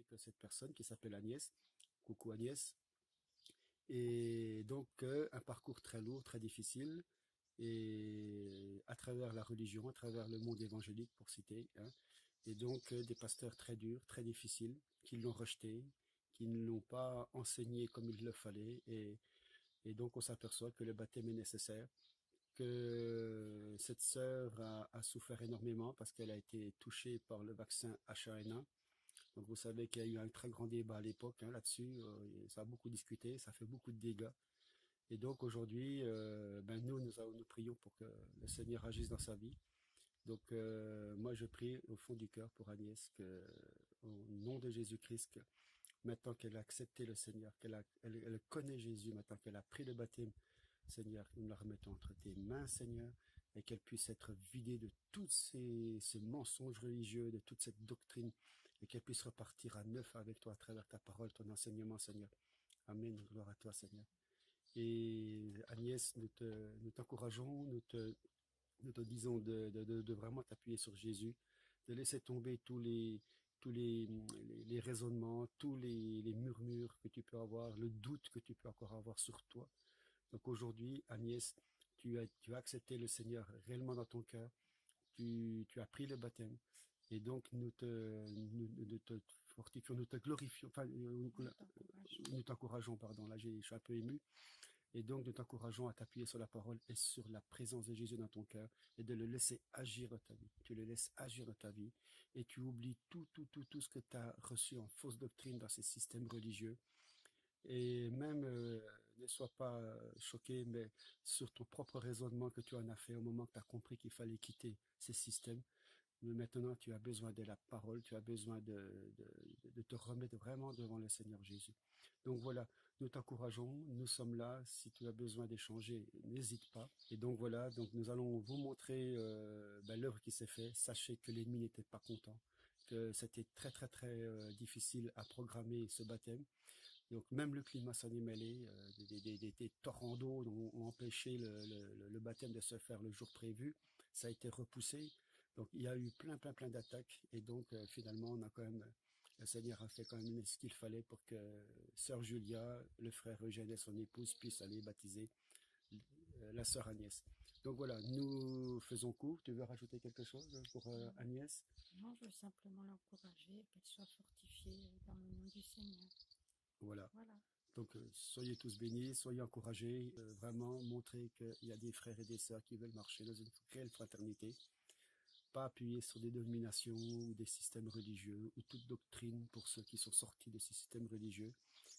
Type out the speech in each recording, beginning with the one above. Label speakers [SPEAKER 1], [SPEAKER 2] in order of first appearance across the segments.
[SPEAKER 1] avec cette personne qui s'appelle Agnès. Coucou Agnès. Et donc, un parcours très lourd, très difficile, et à travers la religion, à travers le monde évangélique, pour citer, hein. Et donc, des pasteurs très durs, très difficiles, qui l'ont rejeté, qui ne l'ont pas enseigné comme il le fallait. Et donc, on s'aperçoit que le baptême est nécessaire, que cette sœur a souffert énormément parce qu'elle a été touchée par le vaccin H1N1. Donc, vous savez qu'il y a eu un très grand débat à l'époque, hein, là-dessus. Ça a beaucoup discuté, ça fait beaucoup de dégâts. Et donc, aujourd'hui, nous prions pour que le Seigneur agisse dans sa vie. Donc, moi, je prie au fond du cœur pour Agnès, au nom de Jésus-Christ, maintenant qu'elle a accepté le Seigneur, elle connaît Jésus, maintenant qu'elle a pris le baptême, Seigneur, nous la remettons entre tes mains, Seigneur, et qu'elle puisse être vidée de tous ces mensonges religieux, de toute cette doctrine, et qu'elle puisse repartir à neuf avec toi à travers ta parole, ton enseignement, Seigneur. Amen, gloire à toi, Seigneur. Et Agnès, nous t'encourageons, nous te disons de vraiment t'appuyer sur Jésus, de laisser tomber tous les raisonnements, tous les murmures que tu peux avoir, le doute que tu peux encore avoir sur toi. Donc aujourd'hui, Agnès, tu as accepté le Seigneur réellement dans ton cœur, tu as pris le baptême, et donc nous te fortifions, nous te glorifions, enfin, nous t'encourageons, pardon, là je suis un peu ému. Et donc, nous t'encourageons à t'appuyer sur la parole et sur la présence de Jésus dans ton cœur et de le laisser agir dans ta vie. Tu le laisses agir dans ta vie et tu oublies tout ce que tu as reçu en fausse doctrine dans ces systèmes religieux. Et même, ne sois pas choqué, mais sur ton propre raisonnement que tu en as fait au moment que tu as compris qu'il fallait quitter ces systèmes. Mais maintenant, tu as besoin de la parole, tu as besoin de te remettre vraiment devant le Seigneur Jésus. Donc voilà, nous t'encourageons, nous sommes là. Si tu as besoin d'échanger, n'hésite pas. Et donc voilà, donc nous allons vous montrer l'œuvre qui s'est faite. Sachez que l'ennemi n'était pas content, que c'était très difficile à programmer ce baptême. Donc même le climat s'en est mêlé, des torrents d'eau ont empêché le baptême de se faire le jour prévu. Ça a été repoussé. Donc il y a eu plein d'attaques. Et donc finalement, le Seigneur a fait quand même ce qu'il fallait pour que sœur Julia, le frère Eugène et son épouse puissent aller baptiser la sœur Agnès. Donc voilà, nous faisons court. Tu veux rajouter quelque chose pour Agnès?
[SPEAKER 2] Non, je veux simplement l'encourager, qu'elle soit fortifiée dans le nom du Seigneur.
[SPEAKER 1] Voilà.
[SPEAKER 2] Voilà.
[SPEAKER 1] Donc, soyez tous bénis, soyez encouragés, vraiment montrer qu'il y a des frères et des sœurs qui veulent marcher dans une réelle fraternité, pas appuyer sur des dominations ou des systèmes religieux ou toute doctrine pour ceux qui sont sortis de ces systèmes religieux,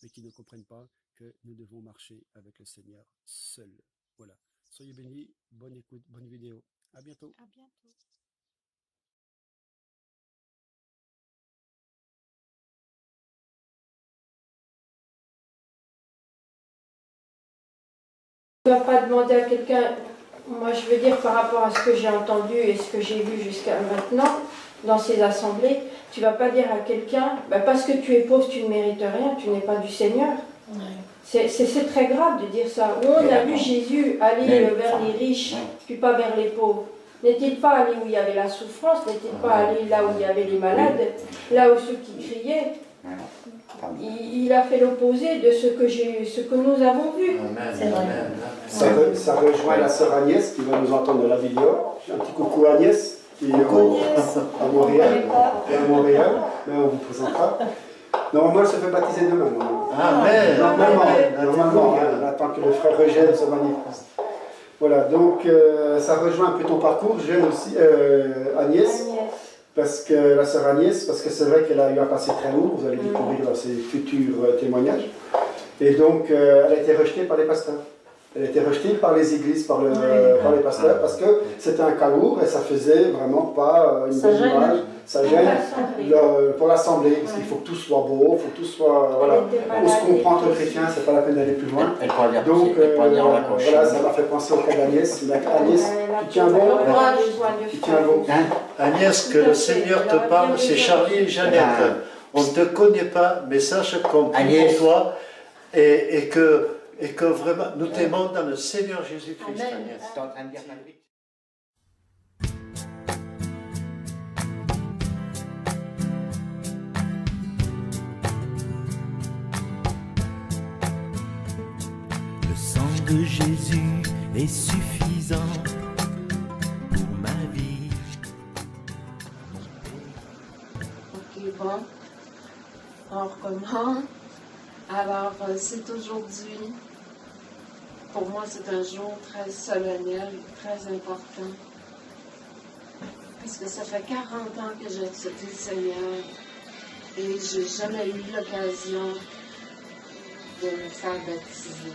[SPEAKER 1] mais qui ne comprennent pas que nous devons marcher avec le Seigneur seul. Voilà. Soyez bénis, bonne écoute, bonne vidéo. À bientôt.
[SPEAKER 2] À bientôt.
[SPEAKER 3] Tu ne vas pas demander à quelqu'un, moi je veux dire par rapport à ce que j'ai entendu et ce que j'ai vu jusqu'à maintenant dans ces assemblées, tu ne vas pas dire à quelqu'un, parce que tu es pauvre, tu ne mérites rien, tu n'es pas du Seigneur. C'est très grave de dire ça. Où on a vu Jésus aller vers les riches, puis pas vers les pauvres. N'est-il pas allé où il y avait la souffrance? N'est-il pas allé là où il y avait les malades? Là où ceux qui criaient? Il a fait l'opposé de ce que nous avons vu.
[SPEAKER 4] Ça rejoint la sœur Agnès qui va nous entendre de la vidéo. Un petit coucou à Agnès qui est à Montréal. Mais on vous présentera. Normalement, elle se fait baptiser demain. Normalement, on attend que le frère Eugène se manifeste. Voilà, donc ça rejoint un peu ton parcours, Eugène aussi, Agnès. Parce que la sœur Agnès, parce que c'est vrai qu'elle a eu un passé très lourd, vous allez découvrir dans ses futurs témoignages. Et donc, elle a été rejetée par les pasteurs. Elle a été rejetée par les églises, par les pasteurs, parce que c'était un cas lourd et ça faisait vraiment pas une bonne image. Ça gêne pour l'assemblée, parce qu'il faut que tout soit beau, il faut que tout soit. Voilà. On se comprend entre chrétiens, c'est pas la peine d'aller plus loin. Donc, voilà, ça m'a fait penser au cas d'Agnès. Agnès, tu tiens bon? Tu tiens bon?
[SPEAKER 5] Agnès, que le Seigneur te parle, c'est Charlie et Jeannette. On ne te connaît pas, mais sache qu'on prie pour toi et que vraiment nous t'aimons dans le Seigneur Jésus-Christ, Agnès.
[SPEAKER 6] Le sang de Jésus est suffisant pour ma vie.
[SPEAKER 7] Ok, bon, on recommence. Alors, c'est aujourd'hui, pour moi, c'est un jour très solennel, très important. Parce que ça fait 40 ans que j'ai accepté le Seigneur et j'ai jamais eu l'occasion de me faire baptiser.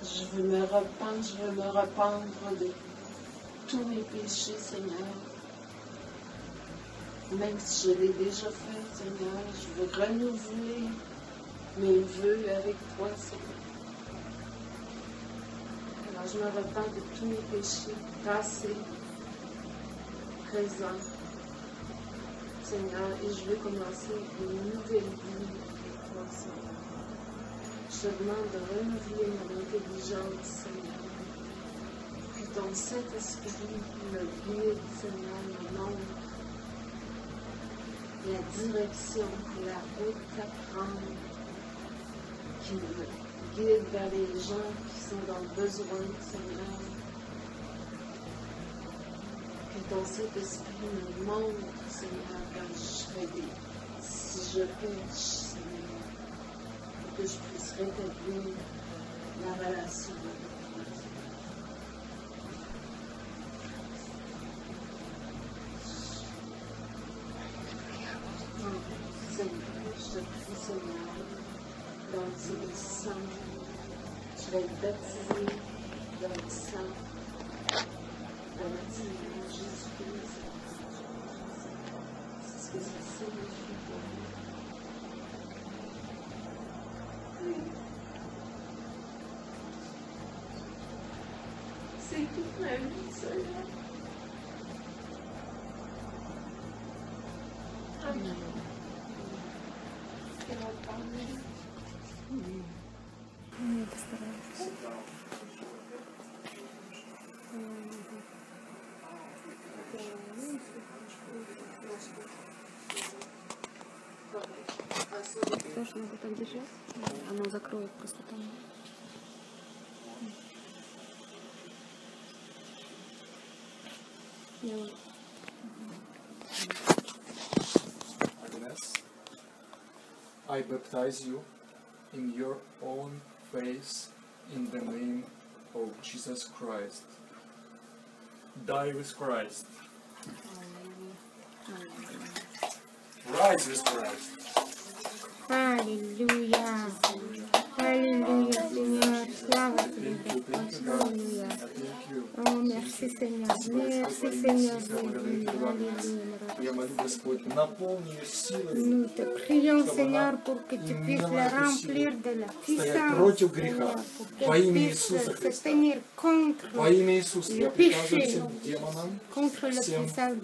[SPEAKER 7] Je veux me rependre de tous mes péchés, Seigneur. Même si je l'ai déjà fait, Seigneur, je veux renouveler mes vœux avec toi, Seigneur. Alors, je me repens de tous mes péchés, passés, présents, Seigneur, et je veux commencer une nouvelle vie avec toi, Seigneur. Je te demande de renouveler mon intelligence, Seigneur. Puis ton Saint-Esprit me guide, Seigneur, me montre la direction, la route à prendre, qui me guide vers les gens qui sont dans le besoin, Seigneur. Que ton Saint-Esprit me montre, Seigneur, quand je fais si je pêche, Seigneur, pour que je puisse rétablir la relation avec toi. Seigneur, je te prie, Seigneur, dans le sang, je vais être baptisé dans le sang, dans le Seigneur Jésus-Christ. C'est ce que ça signifie pour moi. Oui. C'est toute ma vie, Seigneur. Amen.
[SPEAKER 2] Я постараюсь. Должна вот так держать. Оно закроет просто там.
[SPEAKER 8] Agnes, I baptize you in your own faith in the name of Jesus Christ. Die with Christ. Rise with Christ.
[SPEAKER 2] Аллилуйя. Аллилуйя, Seigneur. Слава тебе, Господь. Аллилуйя. О, merci, Seigneur. Merci, Seigneur.
[SPEAKER 8] Я молю, Господь, наполни ее силой.
[SPEAKER 2] Nous te prions, Seigneur, pour que tu puisses la remplir de la puissance,
[SPEAKER 8] против греха.
[SPEAKER 2] pour
[SPEAKER 8] Во
[SPEAKER 2] qu'elle
[SPEAKER 8] имя
[SPEAKER 2] puisse
[SPEAKER 8] Иисуса
[SPEAKER 2] se
[SPEAKER 8] Христа.
[SPEAKER 2] tenir contre
[SPEAKER 8] Во имя Иисуса я
[SPEAKER 2] le
[SPEAKER 8] приказываю
[SPEAKER 2] péché,
[SPEAKER 8] всем демонам,
[SPEAKER 2] contre le
[SPEAKER 8] всем
[SPEAKER 2] puissance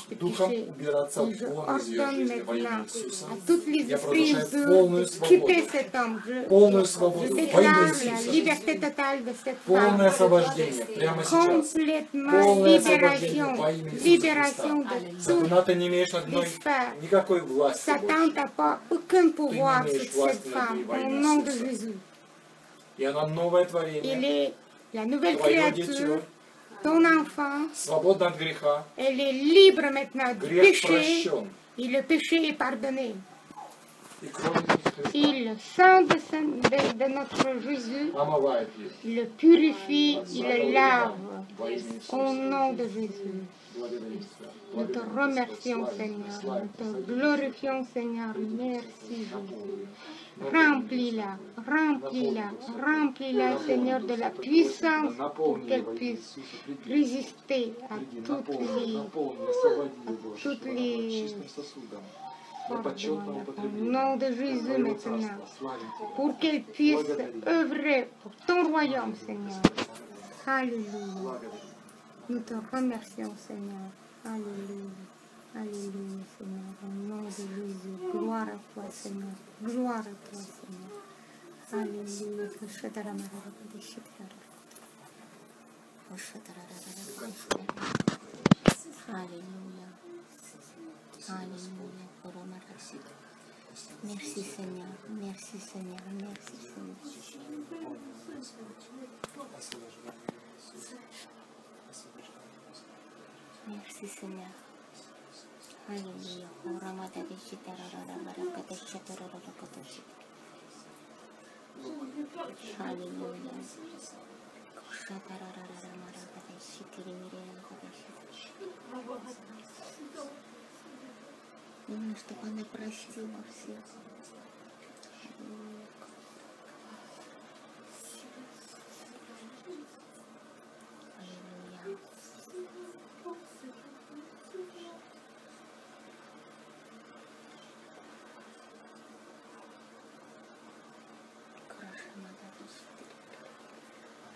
[SPEAKER 2] du
[SPEAKER 8] духом
[SPEAKER 2] péché.
[SPEAKER 8] убираться
[SPEAKER 2] Et je
[SPEAKER 8] вон из ее
[SPEAKER 2] ordonne
[SPEAKER 8] жизни во имя
[SPEAKER 2] maintenant
[SPEAKER 8] Иисуса.
[SPEAKER 2] à toutes les
[SPEAKER 8] Я
[SPEAKER 2] esprits
[SPEAKER 8] провозглашаю полную
[SPEAKER 2] de quitter
[SPEAKER 8] свободу.
[SPEAKER 2] cet homme.
[SPEAKER 8] Полную
[SPEAKER 2] Je
[SPEAKER 8] свободу во имя
[SPEAKER 2] déclare la
[SPEAKER 8] Иисуса.
[SPEAKER 2] liberté totale de cette
[SPEAKER 8] Полное
[SPEAKER 2] femme.
[SPEAKER 8] освобождение прямо сейчас.
[SPEAKER 2] Complètement
[SPEAKER 8] Полное
[SPEAKER 2] libération,
[SPEAKER 8] освобождение во имя Иисуса
[SPEAKER 2] libération
[SPEAKER 8] Христа.
[SPEAKER 2] de tout.
[SPEAKER 8] Сатана, ты не имеешь над мной никакой власти
[SPEAKER 2] Satan
[SPEAKER 8] больше.
[SPEAKER 2] n'a pas aucun pouvoir
[SPEAKER 8] имеешь
[SPEAKER 2] sur cette
[SPEAKER 8] власти над
[SPEAKER 2] femme
[SPEAKER 8] ней во
[SPEAKER 2] au
[SPEAKER 8] имя
[SPEAKER 2] nom de
[SPEAKER 8] Иисуса.
[SPEAKER 2] Jésus.
[SPEAKER 8] И она новое
[SPEAKER 2] Il
[SPEAKER 8] творение,
[SPEAKER 2] est la nouvelle
[SPEAKER 8] твое
[SPEAKER 2] créature,
[SPEAKER 8] дитё,
[SPEAKER 2] ton enfant.
[SPEAKER 8] свободна от греха,
[SPEAKER 2] Elle est libre maintenant du
[SPEAKER 8] грех
[SPEAKER 2] péché
[SPEAKER 8] прощен.
[SPEAKER 2] et le péché est pardonné.
[SPEAKER 8] И кровь Иисуса Христа
[SPEAKER 2] Et le sang de notre Jésus
[SPEAKER 8] омывает ее.
[SPEAKER 2] le purifie, il le lave.
[SPEAKER 8] Во имя Иисуса.
[SPEAKER 2] Au nom de Jésus.
[SPEAKER 8] Благодарим тебя.
[SPEAKER 2] Nous te
[SPEAKER 8] Благодарим тебя,
[SPEAKER 2] remercions,
[SPEAKER 8] славим тебя,
[SPEAKER 2] Seigneur.
[SPEAKER 8] славим
[SPEAKER 2] Nous
[SPEAKER 8] тебя.
[SPEAKER 2] te glorifions, Seigneur. Merci, Jésus. Remplis-la, remplis-la, remplis-la, Seigneur, de la puissance pour qu'elle puisse résister à toutes les au nom de Jésus maintenant, pour qu'elle puisse œuvrer pour ton royaume, Seigneur. Alléluia. Nous te remercions, Seigneur. Alléluia. Alléluia, Seigneur. Au nom de Jésus. Gloire à toi, Seigneur. Gloire à toi, Seigneur. Alléluia. Alléluia. Alléluia. Merci Seigneur, merci Seigneur, merci Seigneur. Merci Seigneur. Alléluia. Alléluia. Именно чтобы она простила всех.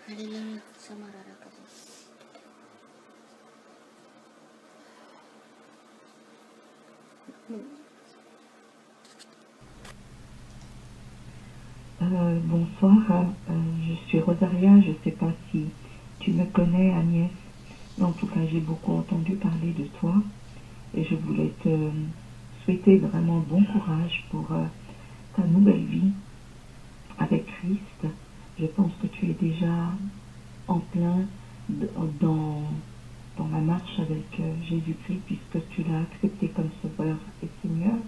[SPEAKER 2] Аллилуйя. Аллилуйя.
[SPEAKER 9] Bonsoir, je suis Rosaria, je ne sais pas si tu me connais Agnès, mais en tout cas j'ai beaucoup entendu parler de toi et je voulais te souhaiter vraiment bon courage pour ta nouvelle vie avec Christ. Je pense que tu es déjà en plein dans la marche avec Jésus-Christ puisque tu l'as accepté comme Sauveur et Seigneur.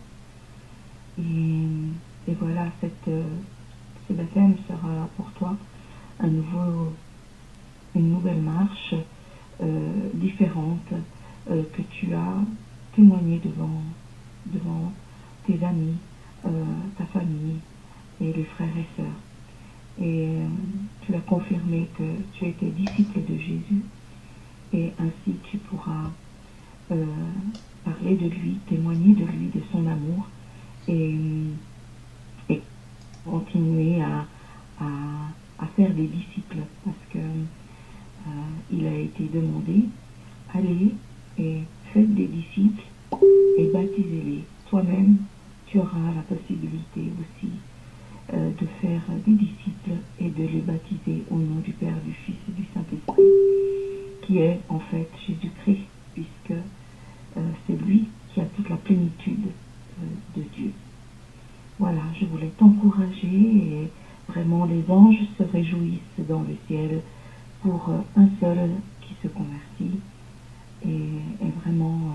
[SPEAKER 9] Et voilà, ce baptême sera pour toi une nouvelle marche différente que tu as témoigné devant tes amis, ta famille et les frères et sœurs. Et tu as confirmé que tu étais disciple de Jésus et ainsi tu pourras parler de lui, témoigner de lui, de son amour et continuer à faire des disciples parce que il a été demandé, allez et faites des disciples et baptisez-les. Toi-même, tu auras la possibilité aussi de faire des disciples et de les baptiser au nom du Père, du Fils et du Saint-Esprit, qui est en fait Jésus-Christ, puisque c'est lui qui a toute la plénitude de Dieu. Voilà, je voulais t'encourager et vraiment les anges se réjouissent dans le ciel pour un seul qui se convertit et vraiment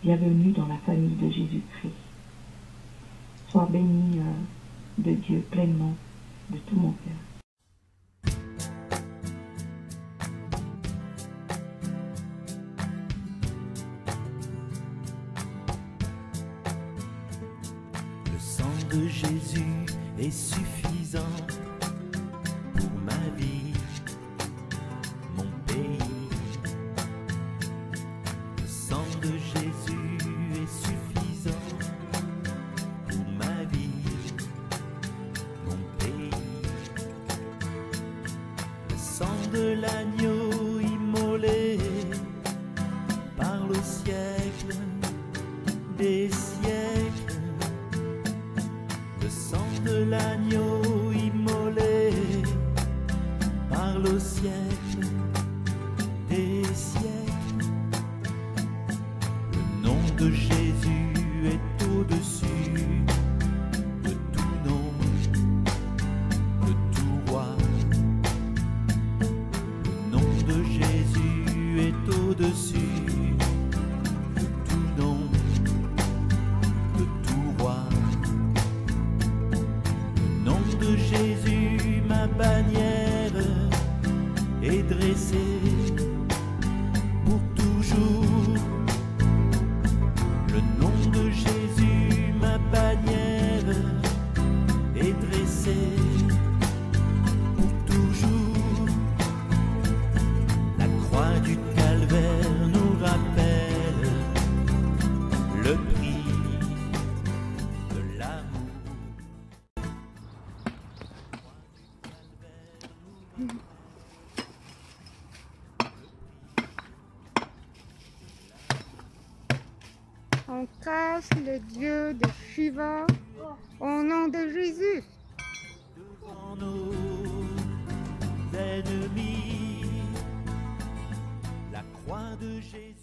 [SPEAKER 9] bienvenue dans la famille de Jésus-Christ. Sois béni de Dieu pleinement, de tout mon cœur.
[SPEAKER 6] Le sang de Jésus est suffisant pour ma vie, mon pays. Le sang de Jésus est suffisant pour ma vie, mon pays. Le sang de l'agneau immolé par le siècle des siècles. Le sang de l'agneau immolé par le siècle des siècles. Le nom de Jésus est au-dessus de tout nom, de tout roi. Le nom de Jésus est au-dessus de tout nom, de tout roi. Le nom de Jésus, ma bannière est dressée pour toujours. Le nom de Jésus, ma bannière est dressée pour toujours. La croix du calvaire nous rappelle le prix de l'amour.
[SPEAKER 2] On casse le Dieu de Shiva au nom de Jésus.
[SPEAKER 6] Devant nos ennemis, la croix de Jésus.